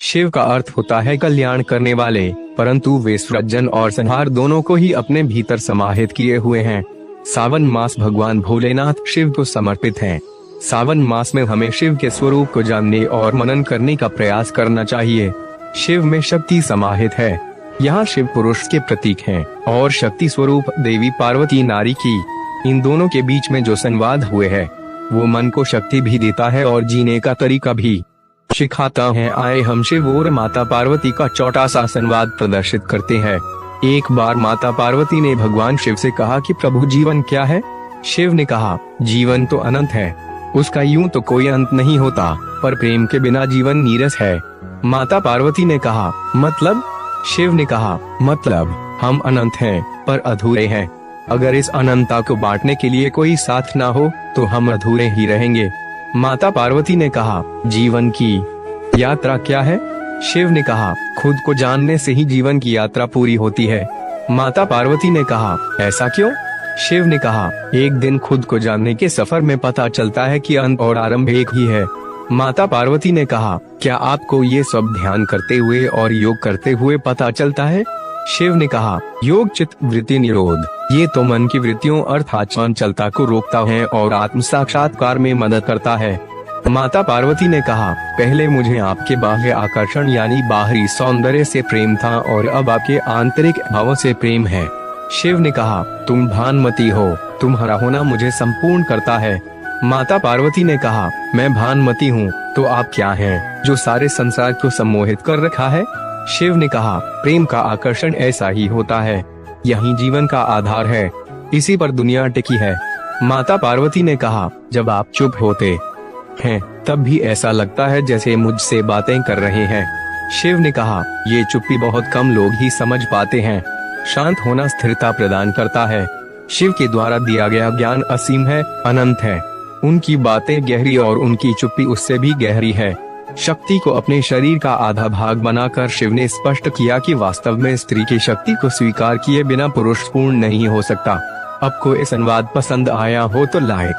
शिव का अर्थ होता है कल्याण करने वाले, परंतु वे सृजन और संहार दोनों को ही अपने भीतर समाहित किए हुए हैं। सावन मास भगवान भोलेनाथ शिव को समर्पित है। सावन मास में हमें शिव के स्वरूप को जानने और मनन करने का प्रयास करना चाहिए। शिव में शक्ति समाहित है। यहाँ शिव पुरुष के प्रतीक हैं और शक्ति स्वरूप देवी पार्वती नारी की। इन दोनों के बीच में जो संवाद हुए है वो मन को शक्ति भी देता है और जीने का तरीका भी सिखाता है। आए हम शिव और माता पार्वती का छोटा सा संवाद प्रदर्शित करते हैं। एक बार माता पार्वती ने भगवान शिव से कहा कि प्रभु जीवन क्या है? शिव ने कहा, जीवन तो अनंत है, उसका यूं तो कोई अंत नहीं होता, पर प्रेम के बिना जीवन नीरस है। माता पार्वती ने कहा, मतलब? शिव ने कहा, मतलब हम अनंत हैं पर अधूरे हैं। अगर इस अनंतता को बांटने के लिए कोई साथ ना हो तो हम अधूरे ही रहेंगे। माता पार्वती ने कहा, जीवन की यात्रा क्या है? शिव ने कहा, खुद को जानने से ही जीवन की यात्रा पूरी होती है। माता पार्वती ने कहा, ऐसा क्यों? शिव ने कहा, एक दिन खुद को जानने के सफर में पता चलता है कि अंत और आरंभ एक ही है। माता पार्वती ने कहा, क्या आपको ये सब ध्यान करते हुए और योग करते हुए पता चलता है? शिव ने कहा, योग चित्त वृत्ति निरोध, ये तो मन की वृत्तियों अर्थात चंचलता को रोकता है और आत्म साक्षात्कार में मदद करता है। माता पार्वती ने कहा, पहले मुझे आपके बाह्य आकर्षण यानी बाहरी सौंदर्य से प्रेम था और अब आपके आंतरिक भावों से प्रेम है। शिव ने कहा, तुम भानमती हो, तुम्हारा होना मुझे संपूर्ण करता है। माता पार्वती ने कहा, मैं भानमती हूँ तो आप क्या हैं जो सारे संसार को सम्मोहित कर रखा है? शिव ने कहा, प्रेम का आकर्षण ऐसा ही होता है, यही जीवन का आधार है, इसी पर दुनिया टिकी है। माता पार्वती ने कहा, जब आप चुप होते हैं तब भी ऐसा लगता है जैसे मुझसे बातें कर रहे हैं। शिव ने कहा, ये चुप्पी बहुत कम लोग ही समझ पाते हैं। शांत होना स्थिरता प्रदान करता है। शिव के द्वारा दिया गया ज्ञान असीम है, अनंत है। उनकी बातें गहरी और उनकी चुप्पी उससे भी गहरी है। शक्ति को अपने शरीर का आधा भाग बनाकर शिव ने स्पष्ट किया कि वास्तव में स्त्री की शक्ति को स्वीकार किए बिना पुरुष पूर्ण नहीं हो सकता। आपको ये संवाद पसंद आया हो तो लाइक